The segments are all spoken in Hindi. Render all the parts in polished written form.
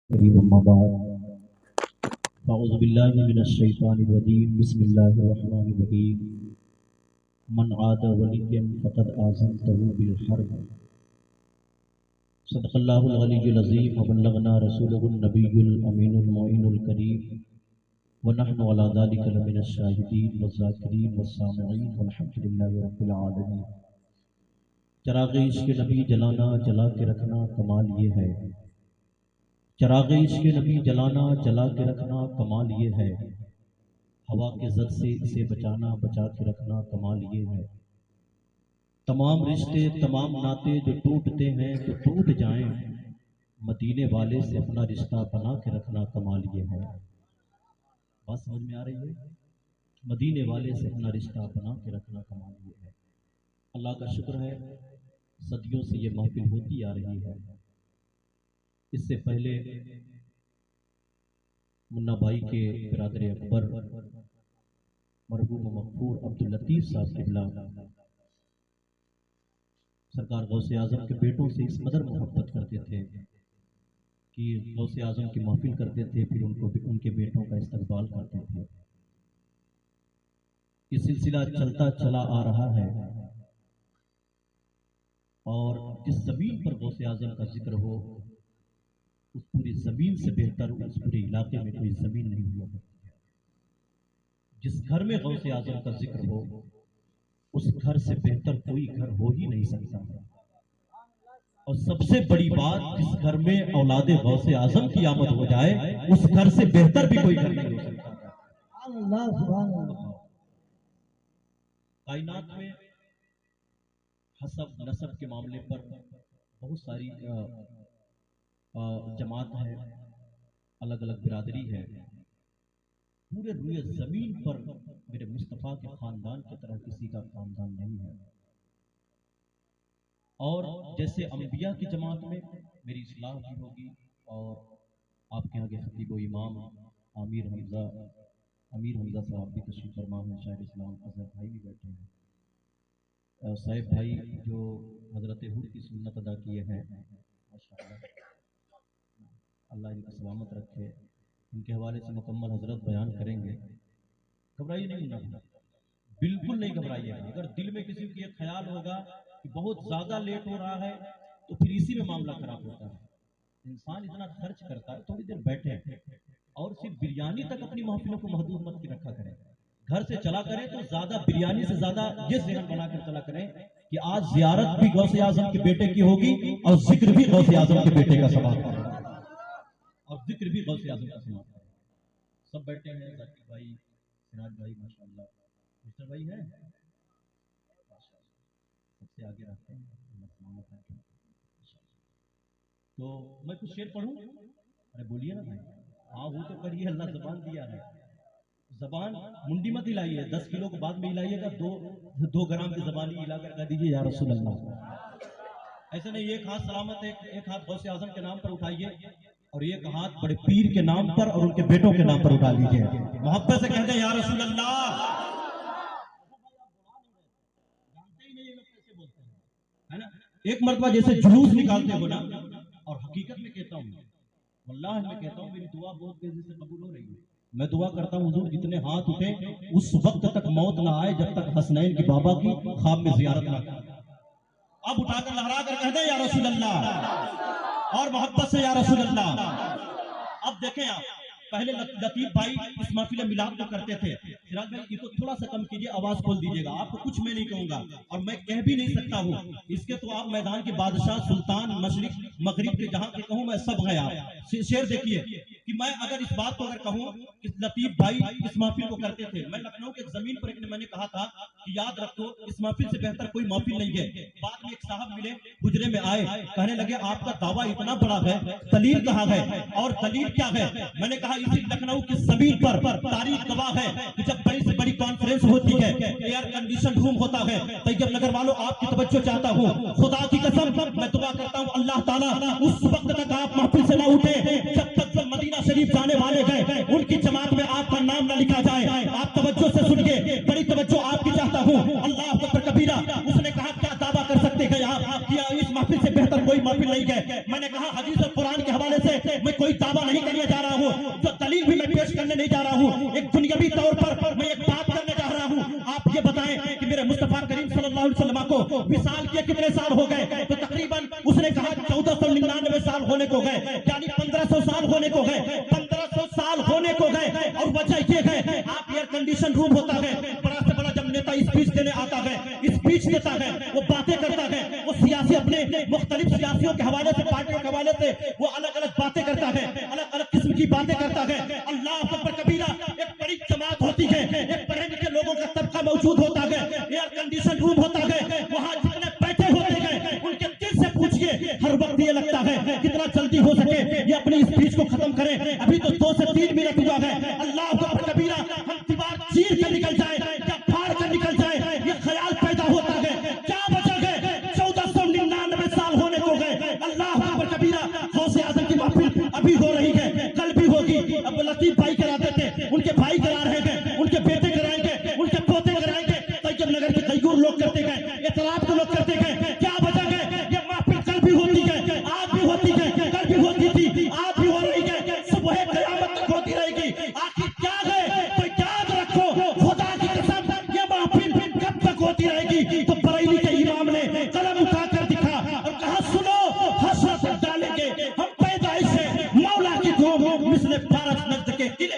अऊज़ुबिल्लाहिमिनश्शैतानिर्रजीम बिस्मिल्लाहिर्रहमानिर्रहीम मन आदा वलिय्यन फ़क़द आज़नतहु बिल-हर्ब सदक़ल्लाहुल अलीयुल अज़ीम व बल्लगना रसूलुहुन नबियुल अमीनुल मुइनुल करीम व नहनु अला ज़ालिका लमिनश शाहिदीन व ज़ाकिरीन व सामिईन वल्हम्दुलिल्लाहि रब्बिल आलमीन। चराग़ इश्क़ नबी जलाना जला के रखना कमाल ये है, चराग़ इश्क़ नबी जलाना जला के रखना कमाल ये है, हवा के ज़द से इसे बचाना बचा के रखना कमाल ये है। तमाम रिश्ते तमाम नाते जो टूटते हैं तो टूट जाएं, मदीने वाले से अपना रिश्ता बना के रखना कमाल ये है। बात समझ में आ रही है? मदीने वाले से अपना रिश्ता बना के रखना कमाल ये है। अल्लाह का शुक्र है, सदियों से ये महफिल होती आ रही है। इससे पहले मुन्ना भाई के बिरादर अकबर मरहूम मकफूर अब्दुल लतीफ़ साहब किबला सरकार गौसे आज़म के बेटों से इस कदर मोहब्बत करते थे कि गौसे आज़म की महफिल करते थे, फिर उनके बेटों का इस्तकबाल करते थे। ये सिलसिला चलता चला आ रहा है और जिस ज़मीन पर गौसे आज़म का जिक्र हो उस पूरी ज़मीन से बेहतर उस पूरे इलाके में कोई ज़मीन नहीं हुआ करती है। जिस घर में गौसे आज़म का जिक्र हो उस घर से बेहतर कोई घर हो ही नहीं सकता। और सबसे बड़ी बात, जिस घर में औलादे गौसे आज़म की आमद हो जाए उस घर से बेहतर भी कोई घर नहीं हो सकता। कायनात में हसब नसब के मामले पर बहुत सारी जमात है, अलग अलग बिरादरी है। पूरे रुए जमीन पर मेरे मुस्तफ़ा के खानदान की तरह किसी का खानदान नहीं है। और जैसे अंबिया की जमात में मेरी इस्लाह भी होगी और आपके यहाँ के खतीब व इमाम अमीर हमजा साहब भी तशरीफ फरमा हैं, शायर इस्लाम अजहर भाई भी बैठे हैं, साहिब भाई जो हजरत हुर की सुन्नत अदा किए हैं, माशाअल्लाह अल्लाह इनको सलामत रखे। इनके हवाले से मुकम्मल हजरत बयान करेंगे। घबराइए नहीं ना, बिल्कुल नहीं घबराइएगा। अगर दिल में किसी के ख्याल होगा कि बहुत ज्यादा लेट हो रहा है तो फिर इसी में मामला खराब होता है। इंसान इतना खर्च करता है, थोड़ी देर बैठे और सिर्फ बिरयानी तक अपनी महफिलों को महदूद मत रखा करें। घर से चला करें तो ज्यादा बिरयानी से ज्यादा ये ज़हन बनाकर चला करें कि आज जियारत भी गौसे आज़म के बेटे की होगी और जिक्र भी गौसे आज़म के बेटे का सवाल है और जिक्र भी गौसे आज़म का सवाल है। सब बैठे हैं, जाकिर भाई, सिराज भाई, माशाअल्लाह, मिस्टर भाई है, सबसे आगे रखते हैं। तो मैं कुछ शेर पढ़ूं? अरे बोलिए ना भाई, हाँ वो तो करिए, अल्लाह ज़बान दिया है। ज़बान मुंडी मत हिलाइए, 10 किलो को बाद में हिलाइएगा, 2 ग्राम की ज़बान ही हिलाकर कह दीजिए या रसूल अल्लाह। ऐसे नहीं, एक हाथ सलामत, एक हाथ गौसे आज़म के नाम पर उठाइए और एक हाथ बड़े पीर के नाम पर और उनके बेटों के नाम पर उठा लीजिए। मोहब्बत से कहते हैं या रसूल अल्लाह। जानते ही नहीं ये लोग कैसे बोलते हैं, है ना? एक मर्तबा जैसे जुलूस निकालते हो ना, और हकीकत में कहता हूँ, वल्लाह में कहता हूँ, मेरी दुआ बहुत तेजी से कबूल हो रही है। मैं दुआ करता हूँ हुजूर जितने हाथ उठे उस वक्त तक मौत ना आए जब तक हसनैन की बाबा की ख्वाब में जियारत ना करें। अब उठाकर लहरा कर कहते हैं या रसूल अल्लाह और मोहब्बत से या रसूल अल्लाह। अब देखें आप, पहले लतीफ भाई इस महफिल मिलाद को करते थे। सिराज भाई इसको थोड़ा सा कम कीजिए, आवाज खोल दीजिएगा। आपको कुछ मैं नहीं कहूंगा और मैं कह भी नहीं सकता हूँ, इसके तो आप मैदान के बादशाह सुल्तान मशरिक मगरिब के जहां के कहूँ मैं सब गया। शेर देखिए कि मैं अगर इस बात को अगर कहूँ कि लतीफ भाई इस महफिल को करते थे, मैं लखनऊ के जमीन पर मैंने कहा था कि याद रखो इस महफिल से बेहतर कोई महफिल नहीं है। बाद में एक साहब मिले, गुजरे में आए, कहने लगे आपका दावा इतना बड़ा है, दलील कहाँ है और दलील क्या है? मैंने कहा इसी लखनऊ की जमीन पर तारीख गवाह है कि जब बड़ी से बड़ी कॉन्फ्रेंस होती है, एयर कंडीशन रूम होता है, तैयब नगर वालों आपकी तवज्जो चाहता हूँ, खुदा की कसम मैं दुआ करता हूँ अल्लाह ताला उस वक्त तक आप महफिल से ना उठे जब तक जो मदीना शरीफ जाने वाले गए उनकी जमात में आपका नाम न लिखा जाए। आप तवज्जो से सुनिए, बड़ी तवज्जो आपकी चाहता हूँ। अल्लाह अकबर कबीरा, उसने कहा क्या दावा कर सकते हैं आप कि इस महफिल से बेहतर कोई महफिल नहीं है। मैंने कहा हदीस और कुरान के हवाले से मैं कोई दावा नहीं करने जा रहा हूँ, जो दलील भी मैं पेश करने नहीं जा रहा हूँ, एक दुनियावी तौर पर मैं एक बात करने जा रहा हूँ। आप ये बताएं कि मेरे मुस्तफा करीम सल्लल्लाहु अलैहि वसल्लम को विसाल के कितने साल हो गए? तो तकरीबन उसने कहा 1499 साल होने को गए, यानी 1500 साल होने को गए, 1500 साल होने को गए। और वजह ये है, आप एयर कंडीशन रूम होता है, बड़ा से बड़ा जब नेता स्पीच देने आता है, स्पीच देता है, वो बातें करता है, वो सियासी अपने मुख्तलिफ सियासियों के हवाले से, पार्टियों के हवाले से वो अलग अलग बातें करता है, अलग अलग किस्म की बातें करता है। अल्लाह अकबर कबीरा, एक बड़ी जमात होती है, एक पढ़े लिखे लोगों का तबका मौजूद होता है, एयर कंडीशन रूम होता है, वहां जितने बैठे होते हैं उनके दिल से पूछिए, हर वक्त ये लगता है कितना जल्दी हो सके ये अपनी स्पीच को खत्म करें, अभी तो 2 से 3 मिनट हुआ है। अल्लाह अकबर कबीरा, हम दीवार चीर कर निकल जाए या फाड़ कर निकल जाए, ये ख्याल पैदा होता है। क्या वजह है? 1499 साल होने को गए। अल्लाह अकबर कबीरा, गौसे आजम की महफिल अभी हो रही है, कल भी होगी। अब लतीफ भाई कराते थे, उनके भाई करा रहे हैं, उनके बेटे कराएंगे, उनके पोते कराएंगे, तैयब नगर के कईयूर लोग करते गए, इतराब के लोग करते गए। क्या वजह है? ये महफिल कल भी होती है, आज भी होती है, कल भी होती थी, आज भी हो रही है, सुबह क़यामत तक होती रहेगी। आखिर क्या है? तो याद रखो, खुदा की कसम, ये महफिल कब तक होती रहेगी? तो बरेली के इमाम ने कलम उठाकर दिखा और कहा, सुनो, हसरत डालेंगे हम पैदाइश से मौला की धूम मिसले फारस नज़्द के किले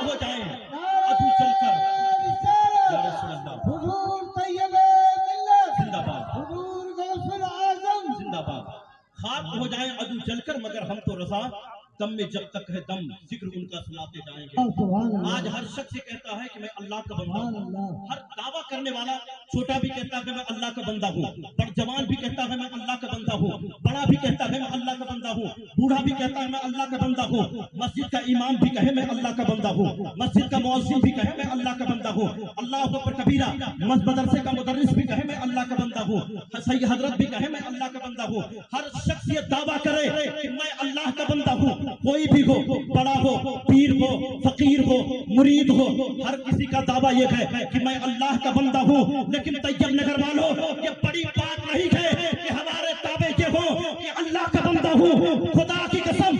हो जाए अबू चलकर या रसूल अल्लाह, हुजूर तैयब मिल्लत, जिंदाबाद, हुजूर गौसुल आज़म जिंदाबाद। खाक हो जाए अदू जलकर, मगर हम तो रजा दम में जब तक है दम जिक्र उनका सुनाते जाएंगे। सुभान अल्लाह, आज हर शख्स ये कहता है कि मैं अल्लाह का बंदा सुभान हूँ। अल्लाह, हर दावा करने वाला, छोटा भी कहता है मैं अल्लाह का बंदा हूँ, जवान भी कहता है मैं अल्लाह का बंदा हूँ, बड़ा भी कहता है मैं अल्लाह का बंदा हूँ, बूढ़ा भी कहता है मैं अल्लाह का बंदा हूँ, मस्जिद का इमाम भी कहे मैं अल्लाह का बंदा हूँ, मस्जिद का मुअज्जिन भी कहे मैं अल्लाह का बंदा हूँ, अल्लाह अकबर कबीरा, मदरसे का मुदर्रिस भी कहे मैं अल्लाह का बंदा हूँ, सैयद हजरत भी कहे मैं अल्लाह का बंदा हूँ। हर शख्स ये दावा करे कि मैं अल्लाह का बंदा हूँ, कोई भी हो, बड़ा हो, पीर हो, फकीर हो, मुरीद हो, हर किसी का दावा यह है कि मैं अल्लाह का बंदा हूँ। लेकिन तैयब नगर वालों, ये बड़ी बात नहीं है कि हमारे दावे ये हो कि अल्लाह का बंदा हूँ। खुदा की कसम,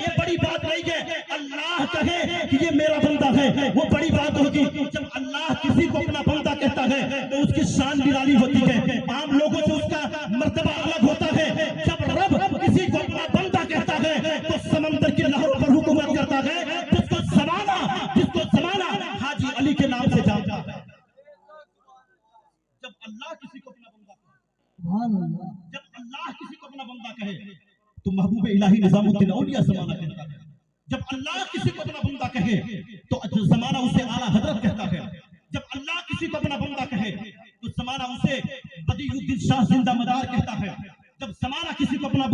ये बड़ी बात नहीं है। अल्लाह कहे कि ये मेरा बंदा है, वो बड़ी बात होगी। जब अल्लाह किसी को अपना बंदा कहता है तो उसकी शान निराली होती है, आम लोगों से उसका मर्तबा अलग होता है। जब रब किसी को अपना बंदा कहता है तो समंदर की लहरों पर हुकूमत करता है, जिसको जमाना हाजी अली के नाम से जानता है। जब अल्लाह किसी को अपना बंदा कहे, सुभान अल्लाह, जब अल्लाह किसी को अपना बंदा कहे तो महबूब इलाही निजामुद्दीन औलिया जमाना कहता है। जब अल्लाह किसी को अपना बंदा कहे तो जमाना उसे आला हजरत कहता है। जब अल्लाह किसी को अपना बंदा कहे तो जमाना उसे बदीउद्दीन शाह जिंदा मदार कहता है। जब जमाना किसी को अपना,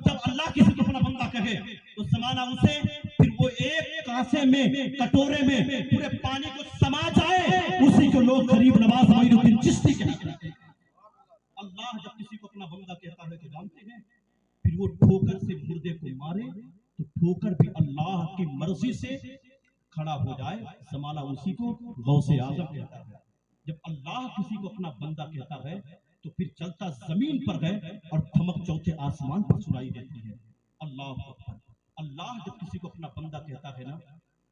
जब अल्लाह किसी को अपना बंदा कहे तो जमाना उसे, फिर वो एक कांसे में, कटोरे में पूरे पानी को समा जाए, उसी को लोग गरीब नवाज मोइनुद्दीन चिश्ती कहते हैं। अल्लाह जब किसी को अपना बंदा कहता है तो जानते हैं, फिर वो ठोकर से मुर्दे को मारे तो ठोकर भी अल्लाह की मर्जी से खड़ा हो जाए, जमाना उसी को गौसे आजम कहता है। जब अल्लाह किसी को अपना बंदा कहता है तो फिर चलता जमीन पर है और धमक चौथे आसमान पर सुनाई देती है। अल्लाह अकबर। अल्लाह जब किसी को अपना बंदा कहता है ना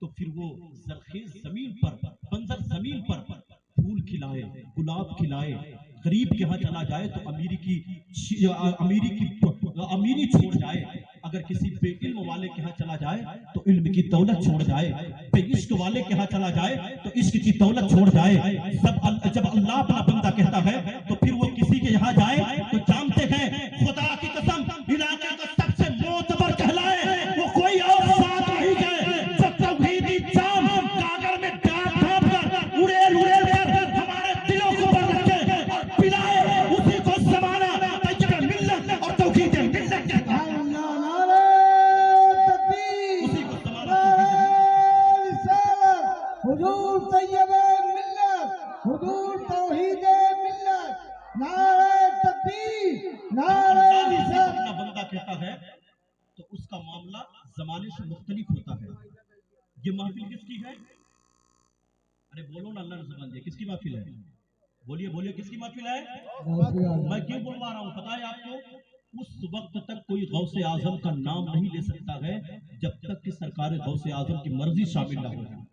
तो फिर वो जरखेज जमीन पर, बंजर जमीन पर फूल खिलाए, गुलाब खिलाए, गरीब के यहाँ चला जाए तो अमीरी छोड़ जाए, अगर किसी बेइल्म वाले के यहाँ चला जाए तो इल्म की दौलत छोड़ जाए, बेइश्क वाले के यहाँ चला जाए तो इश्क की दौलत छोड़ जाए। जब अल्लाह अपना बंदा कहता है तो फिर वो किसी के यहाँ जाए तो जानते हैं, खुदा की कसम, इलाके का सबसे मोतबर कहलाए वो कोई और साथ नहीं है जो तौहीदी जाम कागर में ढाप कर उड़ेल कर हमारे दिलों को भर रखे और पिलाए, उसी को ज़माना तैयब मिल्लत और तौहीद मिल्लत कहता है। सुभान अल्लाह, नारे तकबीर, उसी को ज़माना नारे रिसालत, हुजूर तैयब मिल्लत, हुजूर तौहीद मिल्लत, नारे तकबीर, नारे रिसालत। अपना बंदा कहता है तो उसका मामला जमाने से मुख्तलिफ होता है। ये महफिल किसकी है? अरे बोलो ना, अल्लाह ने जुबान दी, किसकी महफिल है? बोलिए बोलिए, किसकी महफिल है? मैं क्यों बोलवा रहा हूँ पता है आपको? उस वक्त तक कोई गौसे आजम का नाम नहीं ले सकता है जब तक कि सरकार गौसे आजम की मर्जी शामिल ना हो जाए।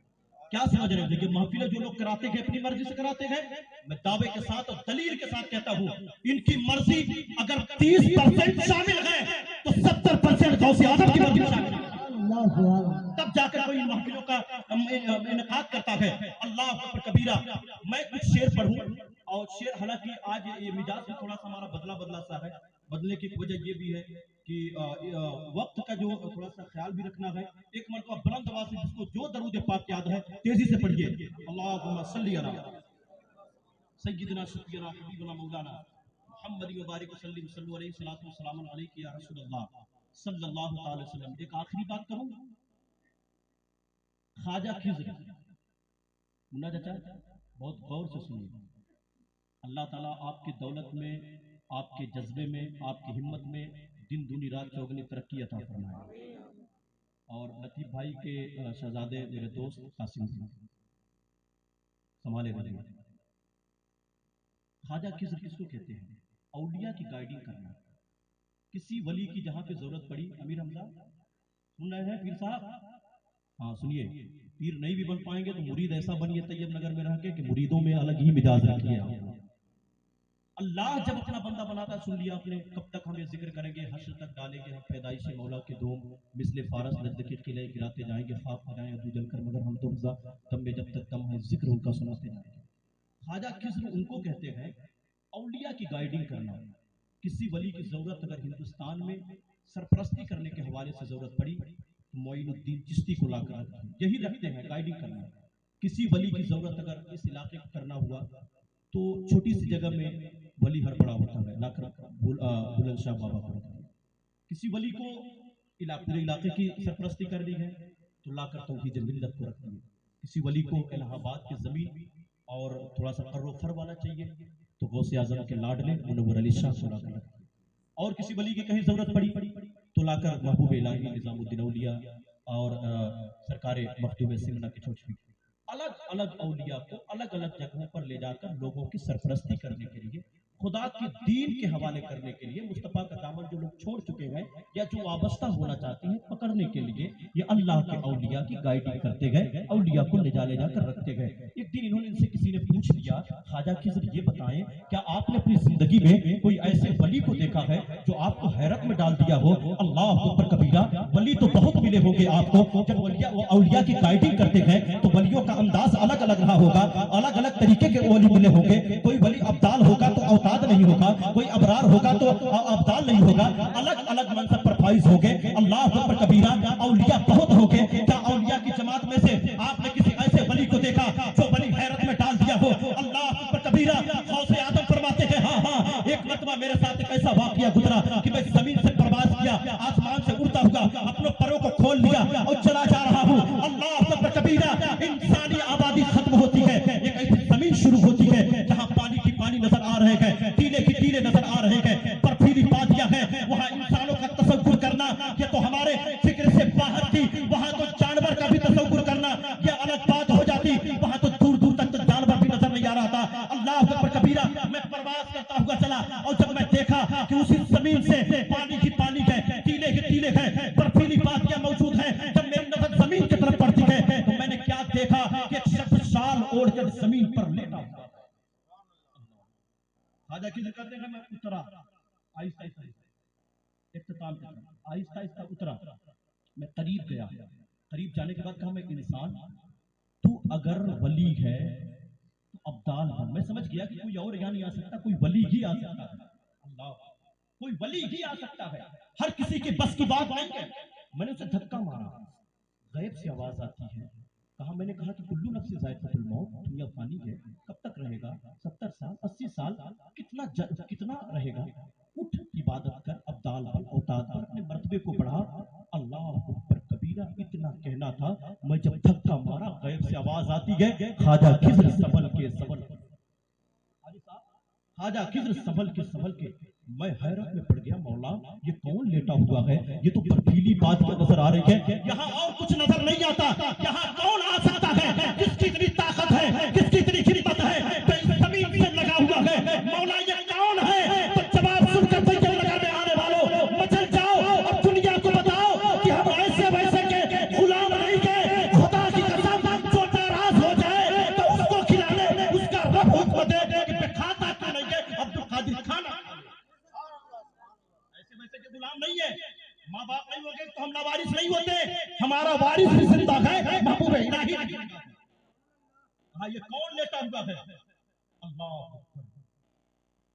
क्या समझ रहे हो? देखिए महफिलें जो लोग कराते हैं अपनी मर्जी से कराते हैं, मैं दावे के साथ और दलील के साथ कहता हूं इनकी मर्जी अगर 30% शामिल है तो 70% गौसे आजम की मर्जी शामिल है। तब जाकर कोई महफिलों का इनकाद करता है। अल्लाह अकबर कबीरा। मैं कुछ शेर पढ़ूं और शेर, हालांकि आज ये मिजाज में थोड़ा सा हमारा बदला बदला सा है। बदलने की वजह ये भी है कि वक्त का जो थोड़ा सा ख्याल भी रखना है। एक मरतबा बुलंद आवाज से जिसको जो दरूद पाक याद है तेजी से पढ़िए। अल्लाहुम्मा सल्ली अला सय्यिदना शफीना हबीबना मौलाना मुहम्मद मुबारक वसल्लम सल्लल्लाहु अलैहि सलातु वस्सलाम अलैहि या रसूलल्लाह सल्लल्लाहु अलैहि वसल्लम। एक आखिरी बात कहूं, ख्वाजा खिज़्र, मुन्ना चाचा बहुत गौर से सुनिए। अल्लाह ताला आपकी दौलत में, आपके जज्बे में, आपकी हिम्मत में दिन दूनी रात चौगनी तरक्की अता फरमाए। और लतीफ भाई के शहजादे मेरे दोस्त कासिम संभाले रहिए। ख्वाजा खिज़्र किसको कहते हैं? औलिया की गाइडिंग करना। किसी वली की जहां पे जरूरत पड़ी, अमीर हमजा सुन रहे हैं? पीर साहब हाँ सुनिए, पीर नहीं भी बन पाएंगे तो मुरीद ऐसा बनिए तैयब नगर में रह के कि मुरीदों में अलग ही मिजाज रखिए। अल्लाह जब अपना बंदा बनाता, सुन लिया आपने, कब तक हमें जिक्र करेंगे, हश्र तक डालेंगे हम पैदाइश मौला के दोम, मिसले फारस नजद के किले गिराते जाएंगे, खाक हो जाए अदू जलकर मगर हम तो दम में जब तक दम है जिक्र उनका सुनाते जाएंगे। ख्वाजा खिज़्र उनको कहते हैं औलिया की गाइडिंग करना। किसी वली की जरूरत अगर हिंदुस्तान में सरपरस्ती करने के हवाले से जरूरत पड़ी तो मोइनुद्दीन चिश्ती को लाकर यही रखते हैं, गाइडिंग करना। किसी वली की जरूरत अगर इस इलाके को करना हुआ तो छोटी सी जगह में वली हर बड़ा होता है, लाकर बुलंदशाह बाबा को रखते हैं। किसी वली को पूरे इलाके की सरपरस्ती करनी है तो लाकर तौहीद मिल्लत को रखती है। किसी वली को इलाहाबाद की जमीन और थोड़ा सा कर्रोफर वाला चाहिए तो गौसे आजम के लाडले मुनव्वर अली शाह को लाकर रखती है। और किसी वली की कहीं जरूरत पड़ी तो लाकर महबूब इलाही निजामुद्दीन औलिया और सरकार मखदूम सिमना की छोटी अलग अलग औलिया को अलग अलग जगहों पर ले जाकर लोगों की सरपरस्ती करने के लिए, खुदा के दीन के हवाले करने के लिए, मुस्तफा का दामन जो लोग छोड़ चुके हैं या जो वाबस्ता होना चाहते हैं पकड़ने के लिए ये अल्लाह के औलिया की गाइडिंग करते गए, औलिया को ले जाकर रखते गए। एक दिन इन्होंने इनसे किसी ने पूछ लिया, ख्वाजा खिज़्र ये बताएं क्या आपने अपनी जिंदगी में कोई ऐसे वली को देखा है जो आपको हैरत में डाल दिया हो? अल्लाह अकबर कबीरा। वली तो बहुत मिले होंगे आपको, जब वलिया वो औलिया की गाइडिंग करते गए तो वलियों का अंदाज अलग अलग रहा होगा, अलग अलग तरीके के वली मिले होंगे। कोई वली अब्दाल होगा तो औताद नहीं होगा, कोई अबरार होगा तो अब्दाल नहीं होगा, अलग अलग मनसब पर फाइज होंगे। अल्लाह अकबर कबीरा। औलिया बहुत होंगे। क्या औलिया की जमात में से आपने किसी ऐसे वली को देखा जो वली हैरत में डाल दिया हो? अल्लाह अकबर कबीरा। गौसे आजम फरमाते हैं हाँ हाँ, एक मरतबा मेरे साथ एक ऐसा वाकया गुजरा कि मैं जमीन से प्रवास किया, आसमान से उड़ता हुआ अपने परों को खोल लिया और चला जा रहा हूँ। अल्लाह अकबर कबीरा। इंसानी आबादी खत्म होती है, एक ऐसी जमीन शुरू होती है जहाँ पानी की पानी नजर आ रहे हैं, टीले की टीले नजर आ रहे हैं, बर्फीली वादियां हैं। वहाँ इंसानों का तसव्वुर करना ये तो हमारे फिक्र से बाहर थी। वहाँ तो जानवर का भी तसव्वुर करना ये अलग बात हो जाती। वहाँ तो दूर दूर तक तो जानवर भी नजर नहीं आ रहा था। अल्लाह अकबर कबीरा। मैं प्रवास करता हुआ चला और जब मैं देखा कि उसी जमीन से पानी की पानी है, टीले के टीले हैं, बर्फीली वादियां मौजूद हैं, जब मेरी नजर जमीन की तरफ पड़ती है तो मैंने क्या देखा कि एक शख्स शाल ओढ़कर जमीन पर लेटा हुआ। ख्वाजा खिज़्र कहते हैं मैं उतरा आहिस्ता आहिस्ता, इख्तिताम के साथ आहिस्ता आहिस्ता उतरा। मैं करीब गया, करीब जाने के बाद कहा मैं इंसान, तू अगर वली है तो अब्दाल बन। मैं समझ गया कि कोई और यहाँ नहीं आ सकता, कोई वली ही आ सकता है। अल्लाह, कोई वली ही आ सकता है, हर किसी की बस की बात नहीं है। मैंने उसे धक्का मारा, गैब से आवाज आती है। कहा, मैंने कहा कि कुल्लू नफ्स ज़ायक़तुल मौत, दुनिया फानी है, कब तक रहेगा? 70 साल 80 साल, कितना रहेगा? उठ, इबादत कर, अब्दाल बन, औताद बन, अपने मर्तबे को बढ़ा। अल्लाह अकबर कबीरा। इतना कहना था, मैं जब धक्का मारा गैब से आवाज आती है, ख्वाजा खिज़्र संभल के ख्वाजा खिज़्र संभल के मैं हैरत में पड़ गया। मौला, ये कौन लेटा हुआ है? ये तो बर्फीली बात नजर आ रही है, यहाँ और कुछ नजर नहीं आता। यहाँ कौन आ सकता है? किसकी इतनी ताकत है, किसकी इतनी हिम्मत है, तो जमीन से लगा हुआ है? मौला, ये कौन है? तो जवाब सुनकर तैयब नगर में आने वालों माँ बाप नहीं होंगे तो हम लावारिस नहीं होते, हमारा वारिस भी जिंदा है, महबूब इलाही हाँ, ये कौन लेटा हुआ है? अल्लाह अकबर।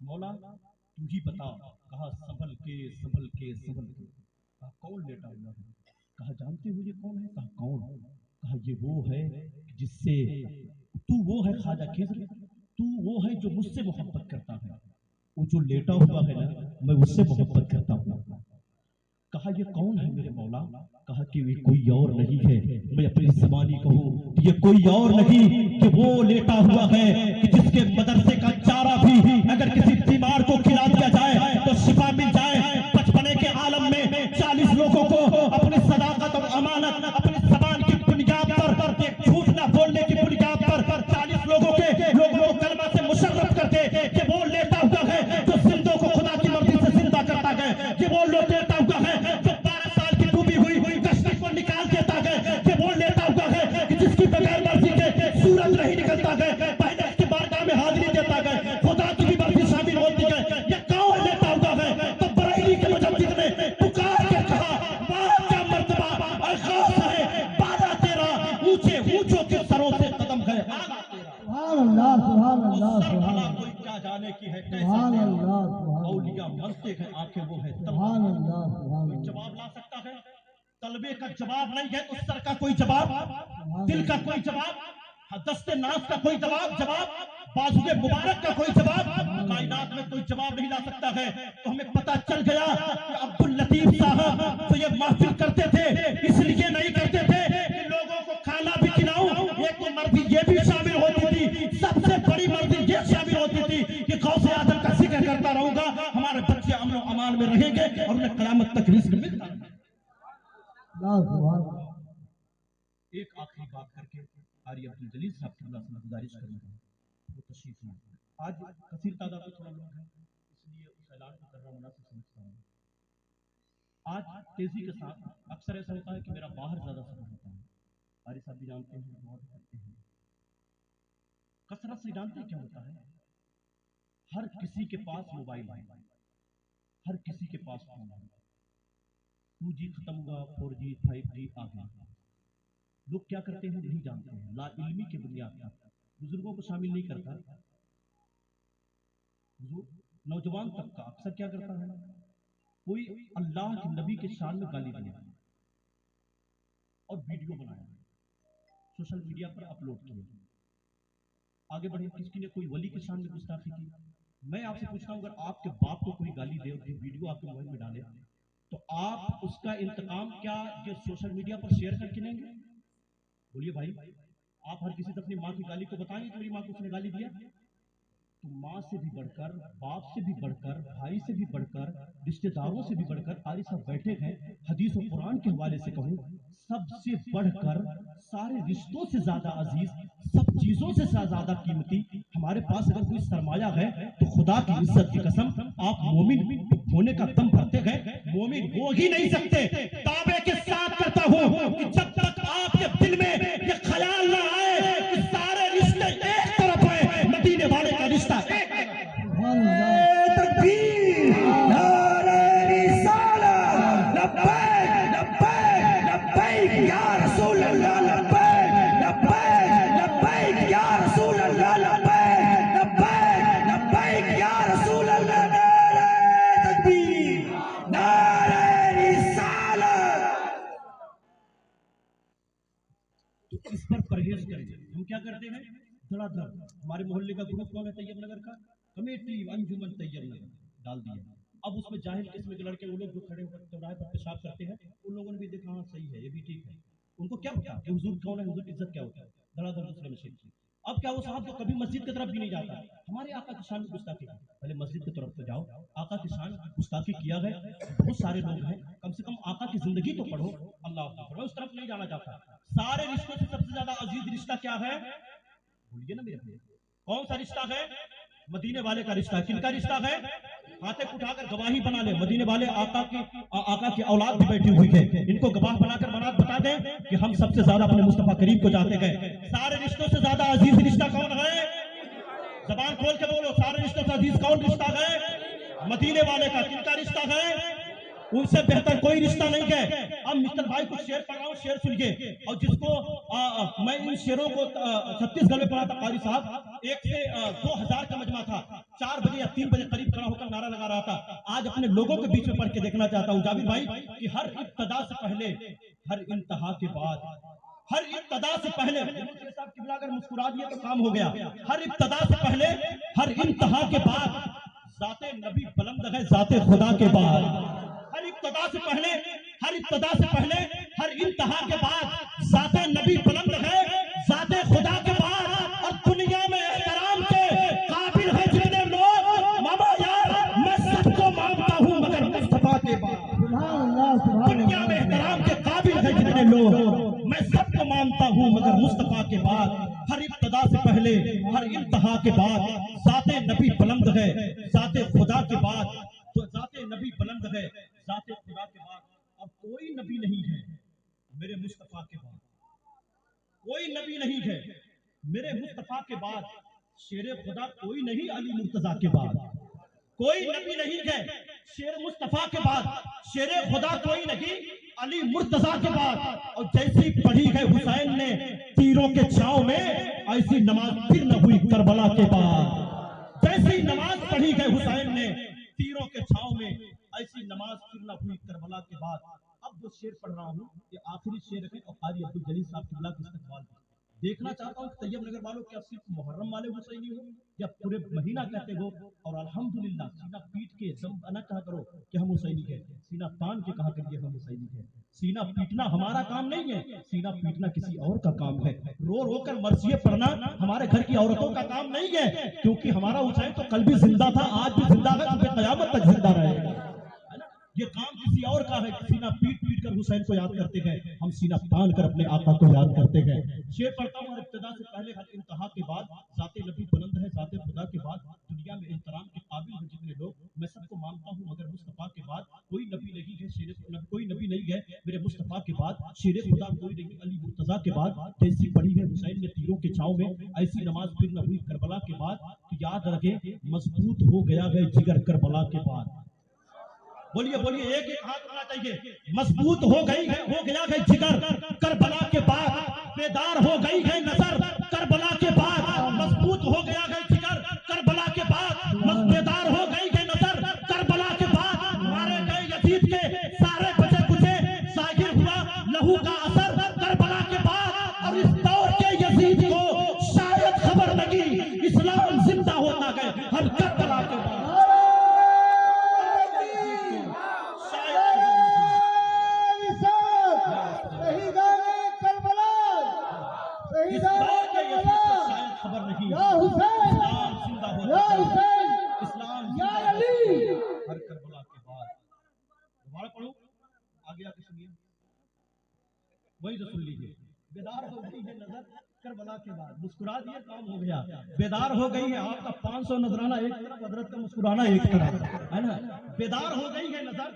मौला तू ही बता, कहा संभल के संभल के संभल के। कहा कौन लेटा हुआ है? कहा जानते हो ये कौन है? कहा कौन? कहा ये वो है जिससे तू वो है ख्वाजा खिज़्र, तू वो है जो मुझसे मोहब्बत करता है, वो जो लेटा हुआ है ना, मैं उससे मोहब्बत करता हूँ। कहा ये कौन है मेरे मौला? कहा कि ये कोई और नहीं है, मैं अपनी ज़बानी कहूँ कि ये कोई और नहीं कि वो लेटा हुआ है कि जिसके मदरसे का चारा भी अगर किसी बीमार को खिला दिया जाए तो शिफा मिल जाए। बचपने के आलम में 40 लोगों को अपनी सदाकत और अमानत, अपनी ज़बान की बुनियाद पर, एक झूठ न बोलने की बुनियाद पर 40 लोगों को कलमा से मुशर्रफ करते कि वो लेटा हुआ है जो जिंदों को खुदा की मर्जी से जिंदा करता है, कि वो लेटा हुआ है जो 12 साल की डूबी हुई कश्ती को निकाल देता है, कि वो लेटा हुआ है कि जिसकी बगैर मर्जी के सूरज नहीं निकलता है, पहले उसकी बारगाह में हाजिरी देता है, खुदा की भी मर्जी शामिल होती है। ये कौन लेटा हुआ है? तो बरेली के मुजद्दिद ने पुकार के कहा वाह क्या मर्तबा और खास है, बाला तेरा ऊंचे ऊंचों के सरों से कदम है। सुभान अल्लाह, सुभान अल्लाह, सुभान अल्लाह, कोई क्या जाने की है, सुभान अल्लाह, सुभान औलिया मस्ते हैं आंखें वो है, सुभान अल्लाह, सुभान अल्लाह। जवाब ला सकता है? तलबे का जवाब नहीं है तो सर का कोई जवाब, दिल का कोई जवाब, दस्ते नाफ का कोई जवाब, बाजुए मुबारक का कोई जवाब, कायनात में कोई जवाब नहीं ला सकता है। तो हमें पता चल गया कि अब्दुल लतीफ साहब तो ये महफिल करते थे इसलिए नहीं करते थे कि लोगों को खाना भी खिलाऊं, एक तो मर्जी ये भी शामिल होती थी, सबसे बड़ी मर्जी ये शामिल होती थी कि गौसे आजम का जिक्र करता रहूंगा, हमारे बच्चे अमन और अमान में रहेंगे और उन्हें कयामत तक रिज़्क़ मिलता रहेगा। एक आखिरी बात करके आरी अब्दुल जलील साहब की गुजारिश करना है, वो तशरीफ लाएं। आज कसीर तादाद में थोड़ा लोग हैं इसलिए उस ऐलान को करना मुनासिब समझता हूँ। आज तेजी के साथ अक्सर ऐसा होता है कि मेरा बाहर ज्यादा सफर होता है, आरी साहब भी जानते हैं, बहुत करते हैं। कसरत से जानते हैं क्या होता है? हर किसी के पास मोबाइल है, हर किसी के पास फोन है, 2G खत्म हुआ, 4G 5G आ गया। लोग क्या करते हैं नहीं जानते हैं, ला इल्मी के बुनियाद पर बुजुर्गों को शामिल नहीं करता। नौजवान तबका अक्सर क्या करता है, कोई अल्लाह के नबी के शान में गाली दिया और वीडियो बनाया, सोशल मीडिया पर अपलोड किया, आगे बढ़े किसी ने कोई वली के शान में गुस्ताखी की। मैं आपसे पूछता हूं, अगर आपके बाप को कोई गाली दे और वीडियो आपके मोबाइल में डाले तो आप उसका इंतकाम क्या जो सोशल मीडिया पर शेयर करके लेंगे? बोलिए भाई, आप हर किसी से अपनी माँ की गाली को बताएंगे कि मेरी माँ को उसने गाली दिया? तो माँ से भी बढ़कर, बाप से भी बढ़कर, भाई से भी बढ़कर, रिश्तेदारों से भी बढ़कर कारी साहब बैठे हैं, हदीस और कुरान के हवाले से कहूँ सबसे बढ़कर, सारे रिश्तों से ज्यादा अजीज, सब चीजों से ज्यादा कीमती हमारे पास अगर कोई सरमाया है तो खुदा की इज्जत की कसम, आप मोमिन होने का दम भरते गए, मोमिन हो ही नहीं सकते। दावे के साथ करता हूँ कि जब तक आपके दिल में ये ख्याल ना आए कि सारे रिश्ते एक तरफ है, मदीने वाले का रिश्ता एक तकबीर, नारे रिसालत, लब्बैक लब्बैक लब्बैक या रसूल अल्लाह, लब्बैक लब्बैक लब्बैक या रसूल अल्लाह, लब्बैक लब्बैक लब्बैक या रसूल अल्लाह। नारे तकबीर, नारे रिसालत। तो इस पर परहेज करें। हम क्या करते हैं, धड़ाधड़ हमारे मोहल्ले का ग्रुप कौन है, तैयब नगर का कमेटी अंजुमन तैयब नगर डाल दिया। अब उसमें जाहिल किस्म के लड़के वो लोग जो खड़े होकर चौराहे पर पेशाब करते हैं, उन लोगों ने भी देखा हाँ सही है, ये भी ठीक है। उनको क्या पता कि हुजूर कौन है, हुजूर की इज्जत क्या होता है, धड़ाधड़ दूसरे में शेख। अब क्या वो साहब तो कभी मस्जिद की तरफ भी नहीं जाता, हमारे आका की शान में गुस्ताखी, पहले मस्जिद की तरफ तो जाओ, आका की शान गुस्ताखी किया है, बहुत सारे लोग हैं, कम से कम आका की जिंदगी तो पढ़ो। अल्लाह अकबर, उस तरफ नहीं जाना चाहता। सारे रिश्तों से सबसे ज्यादा अजीज रिश्ता क्या है, बोलिए ना मेरे भाई, कौन सा रिश्ता है? मदीने वाले का रिश्ता है। किनका रिश्ता है? हाथे उठाकर गवाही बना ले, मदीने वाले आका की औलाद भी बैठी हुई है, इनको गवाह बनाकर मनात बता दें कि हम सबसे ज्यादा अपने मुस्तफा करीम को चाहते हैं। सारे रिश्तों से ज्यादा अजीज रिश्ता कौन है? जबान खोल के बोलो, सारे रिश्तों से अजीज कौन रिश्ता है? मदीने वाले का। किनका रिश्ता है? उनसे बेहतर कोई रिश्ता नहीं है। अब मिस्टर भाई कुछ शेर पढ़ रहा हूँ, शेर सुनिए। और जिसको मैं इन शेरों को छत्तीसगढ़ में पढ़ा था कारी साहब, 1 से 2000 का मजमा था, 4 बजे या 3 बजे करीब खड़ा होकर नारा लगा रहा था। आज अपने लोगों के बीच में पढ़ के देखना चाहता हूँ जाबिर भाई कि हर इब्तदा से पहले, हर इंतहा के बाद, हर इब्तदा से पहले साहब किबला अगर मुस्कुरा दिए तो काम हो गया। हर इब्तदा से पहले, हर इंतहा के बाद, जाते नबी बुलंद है जाते खुदा के बाद। हर इब्तदा से पहले, हर इब्तदा से पहले, हर इंतहा के बाद, जाते नबी बुलंद है जाते खुदा के बाद। और दुनिया में एहतराम के काबिल है जितने लोग, मामा यार मैं सबको मानता हूँ मगर मुस्तफा के बाद। दुनिया में एहतराम के काबिल है जितने लोग, मैं सबको मानता हूँ मगर मुस्तफा के बाद। हर इब्तदा से पहले, हर इंतहा के बाद, जाते नबी बुलंद है जाते खुदा के बाद। तो जाते नबी बुलंद है जाते खुदा के बाद। अब कोई नबी नहीं है मेरे मुस्तफा के बाद, कोई नबी नहीं है मेरे मुस्तफा के बाद। शेर खुदा कोई नहीं अली मुर्तजा के बाद, कोई नबी नहीं है शेर मुस्तफा के बाद। शेर खुदा कोई नहीं अली मुर्तजा के बाद। और जैसी पढ़ी है हुसैन ने तीरों के छांव में, ऐसी नमाज फिर न हुई करबला के बाद। जैसी नमाज पढ़ी है हुसैन ने तीरों के छांव में, ऐसी नमाज फिर न हुई करबला के बाद। अब जो शेर पढ़ रहा हूँ ये आखिरी शेर है और कारी अब्दुल जलील साहब किबला के इस्तकबाल में। देखना चाहता हूँ तैयब नगर वालों क्या सिर्फ मुहर्रम वाले हुसैनी हो या पूरे महीना कहते हो। और अल्हम्दुलिल्लाह सीना पीट के दम न कहा करो कि हम हुसैनी है, सीना तान के कहा करिए हम हुसैनी है। सीना पीटना हमारा काम नहीं है, सीना पीटना किसी और का काम है। रो रो कर मर्सिये पढ़ना हमारे घर की औरतों का काम नहीं है, क्योंकि हमारा हुसैन तो कल भी जिंदा था, आज भी जिंदा है, सुबह कयामत तक जिंदा रहेगा। ये काम किसी और का है। सीना पीट पीट कर हुसैन को याद करते हैं, हम सीना तान कर अपने आका को याद करते हैं। शेर पढ़ता हूँ, इब्तिदा से पहले हर इंतहा के बाद, जाते नबी बुलंद है जाते खुदा के बाद। दुनिया में एहतराम के काबिल हैं जितने लोग, मैं सबको मानता हूँ मगर मुस्तफा के बाद। कोई नबी नहीं है कोई नबी नहीं है मेरे मुस्तफा के बाद। शेर खुदा कोई नहीं अली मुर्तजा के बाद। जैसी पढ़ी है हुसैन ने तीरों के छांव में, ऐसी नमाज फिर न हुई करबला के बाद। तो याद रखे मजबूत हो गया है जिगर करबला के बाद। बोलिए बोलिए, एक एक हाथ होना चाहिए। मजबूत हो गया है जिगर करबला के बाद। बेदार हो गई है नजर करबला के बाद। मजबूत हो गया है जिगर करबला के बाद। बेदार हो गई है नजर करबला के बाद। मारे गए यजीद के सारे बचे कुचे, जाहिर हुआ लहू का असर करबला के बाद। और इस दौर के यजीद को शायद खबर लगी इस्लाम जिंदा होता है हर करबला के बाद। खबर नहीं या हुसैन, इस्लाम जिंदा होता है, इस्लाम या अली हर करबला के बाद। दोबारा पढ़ो, आगे आके सुनिए, वही तो सुन लीजिए। बेदार हो गई है नजर करबला के बाद, मुस्कुरा दिए काम हो गया। बेदार हो गई है आपका 500 नजराना एक तरफ, हजरत का मुस्कुराना एक तरफ, है ना। बेदार हो गई है नजर,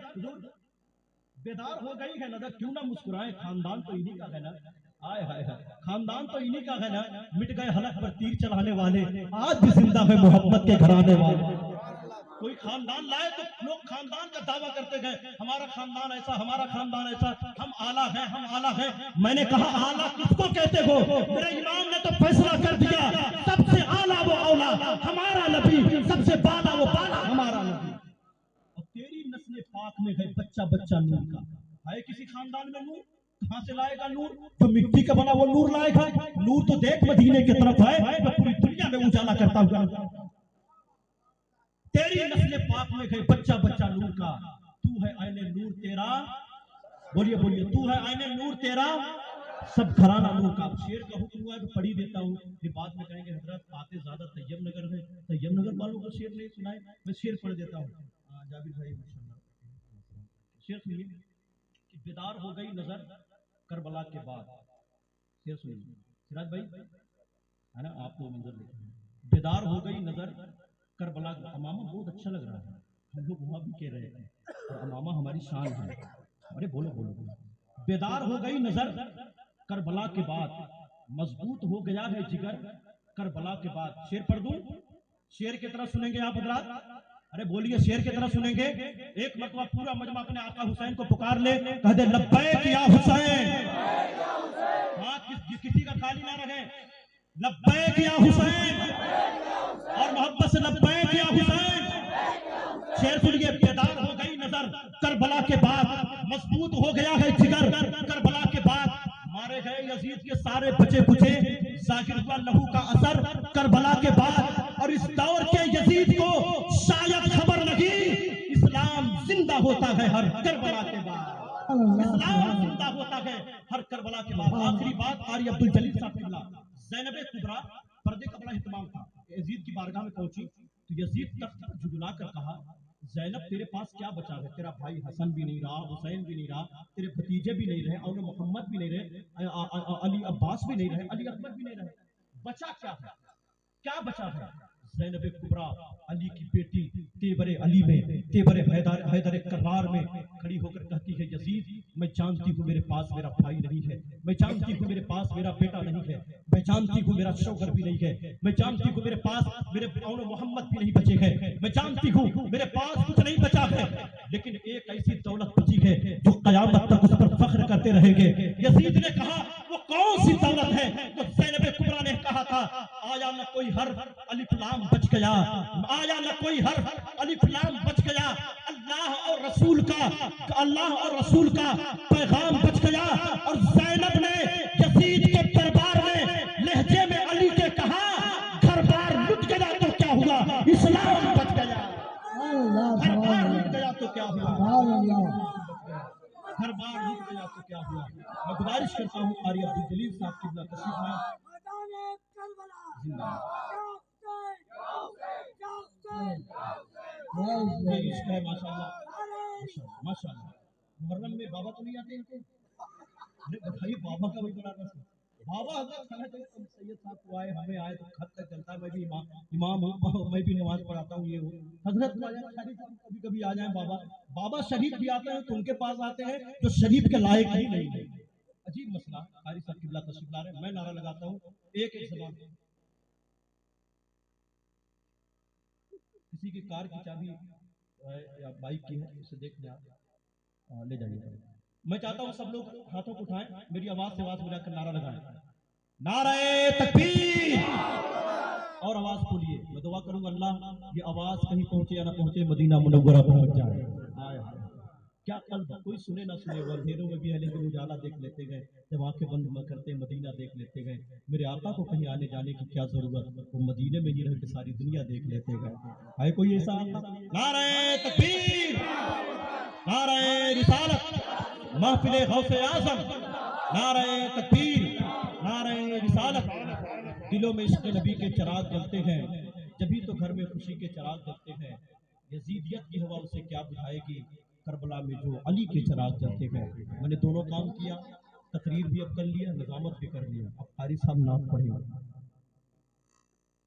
बेदार हो गई है नजर, क्यों ना मुस्कुराए, खानदान तो इन्हीं का है ना। हाय हाय हाय, खानदान तो इन्हीं का है ना। मिट गए हलक पर तीर चलाने वाले, आज भी जिंदा है मोहब्बत के घराने वाले। कोई खानदान लाए तो लोग खानदान का दावा करते गए, हमारा खानदान ऐसा, हमारा खानदान ऐसा, हम आला हैं, हम आला हैं। मैंने कहा आला किसको कहते हो? मेरे इमाम ने तो फैसला कर दिया, सबसे आला वो औला हमारा नबी, सबसे बाला वो बाला हमारा नबी। और तेरी नस्ल पाक में है बच्चा बच्चा नूर का। है किसी खानदान में नूर? कहां से लाएगा नूर? जो मिट्टी का बना वो नूर लाएगा? नूर तो देख मदीने की तरफ है, जो पूरी दुनिया में उजाला करता हुआ। तेरी नस्ल पाक में है बच्चा बच्चा नूर का, तू है आईने नूर तेरा। बोलिए बोलिए, तू है आईने नूर तेरा, सब घराना नूर का। शेर का हुक्म हुआ है तो पढ़ी देता हूँ, फिर बाद में कहेंगे हजरत बातें ज्यादा तैयब नगर है, तैयब नगर वालों को शेर नहीं सुनाए। मैं शेर पढ़ देता हूँ। जाबिर भाई माशाल्लाह, शेर सुनिए कि बेदार हो गई नजर करबला के बाद। शेर सुनिए सिराज भाई, है ना, आप लोग मंजर देखें। बेदार हो गई नजर करबला। अमामा बहुत अच्छा लग रहा है, हम लोग वहां भी कह रहे हैं, और अमामा हमारी शान है। अरे बोलो बोलो बोलो। बेदार हो गई नजर करबला के बाद, मजबूत हो गया है जिगर करबला के बाद। शेर पढ़ दूं? शेर की तरह सुनेंगे आप हजरात, अरे बोलिए, शेर की तरह सुनेंगे। एक मरतबा पूरा मजमा अपने आका हुसैन को पुकार ले, कह दे लब्बैक या हुसैन। हाँ, किसी का खाली ना रहे, लब्बैक या हुसैन, और मोहब्बत से लब्बैक या हुसैन। शेर सुनिए, बेदार हो गई नजर करबला के बाद, मजबूत हो गया है जिगर करबला के बाद, मारे गए यजीद के सारे बचे कुचे, जाहिर हुआ लहू का असर करबला के बाद। और इस दौर के यजीद को शायद खबर नहीं, इस्लाम जिंदा होता है हर करबला के बाद। इस्लाम जिंदा होता है हर करबला के बाद। आखिरी बात, कारी अब्दुल जलील साहब किबला, ज़ैनब कुबरा पर्दे का बड़ा इत्मीनान था, यजीद की बारगाह में पहुंची तो यजीद तख्त पर झुकला कर कहा, ज़ैनब तेरे पास क्या बचा है? तेरा भाई हसन भी नहीं रहा, हुसैन भी नहीं रहा, तेरे भतीजे भी नहीं रहे, और मोहम्मद भी नहीं रहे, अली अब्बास भी नहीं रहे, अली अकबर भी नहीं रहे, बचा क्या है? क्या बचा है? ज़ैनब कुबरा अली की बेटी तेबरे अली में, तेबरे हैदर कर्रार में खड़ी होकर कहती है, यजीद मैं जानती हूँ मेरे पास मेरा भाई नहीं है, मैं जानती हूँ मेरे पास मेरा बेटा नहीं है, मैं जानती हूँ मेरा शौहर भी नहीं है, मैं जानती हूँ मेरे पास मेरे मोहम्मद भी नहीं बचे हैं, मैं जानती हूँ मेरे पास कुछ नहीं बचा है, लेकिन एक ऐसी दौलत बची है जो कयामत तक उस पर फख्र करते रहेंगे। यजीद ने कहा, वो कौन सी दौलत है? तो ज़ैनब कुबरा ने कहा था, आया न कोई हर्फ अलिफ लाम बच गया, आया न कोई हर्फ अलिफ लाम बच गया, अल्लाह और रसूल का पैगाम बच गया। और ज़ैनब ने यजीद के दरबार में लहजे में अली के कहा, घर बार लुट गया तो क्या हुआ, इस्लाम बच गया। घर बार लुट गया तो क्या हुआ, घर बार लुट गया तो क्या हुआ। मैं गुजारिश करता हूँ कारी अब्दुल जलील साहब की तशरीफ में माशाअल्लाह माशाअल्लाह। मुहर्रम में बाबा तो नहीं आते इनको? अरे बताइए, बाबा का भी बड़ा रस्म, बाबा हजरत खाना चाहिए सैयद साहब को आए, हमें आए तो खत तक चलता है, मैं भी इमाम हूँ, मैं भी नमाज पढ़ाता हूँ, ये हूँ। हजरत कभी कभी आ जाए बाबा, बाबा शरीफ भी आते हैं तो उनके पास आते हैं जो शरीफ के लायक ही नहीं है। अजीब मसला। कारी साहब किबला तशरीफ ला रहे हैं, मैं नारा लगाता हूँ एक एक जबान। किसी की कार की चाबी या बाइक की है, उसे देख ले आप, ले जाइए। मैं चाहता हूँ सब लोग हाथों को उठाएं, मेरी आवाज से आवाज मिलाकर नारा लगाएं, नारे तकबीर, और आवाज खोलिए। मैं दुआ करूंगा अल्लाह ये आवाज कहीं पहुंचे या ना पहुंचे, मदीना मुनव्वरा पहुंच जाए। क्या कल्ब, कोई सुने ना सुने, वो अंधेरों में भी है लेकिन उजाला देख लेते गए, जब आंखें बंद करते मदीना देख लेते गए। मेरे आका को कहीं आने जाने की क्या जरूरत, वो मदीने में ही रह के सारी दुनिया देख लेते गए। है कोई ऐसा? नारे तकबीर, नारे रिसालत, महफिले गौसे आज़म, नारे तकबीर, नारे रिसालत। दिलों में इश्क़ नबी के चिराग जलते हैं, जभी तो घर में खुशी के चिराग जलते हैं। यजीदियत की हवा उसे क्या बुझाएगी, करबला में जो अली के चिराग जलते हैं। मैंने दोनों काम किया, तकरीर भी अब कर लिया, निज़ामत भी कर लिया। अब कारी साहब नाम पढ़ेंगे।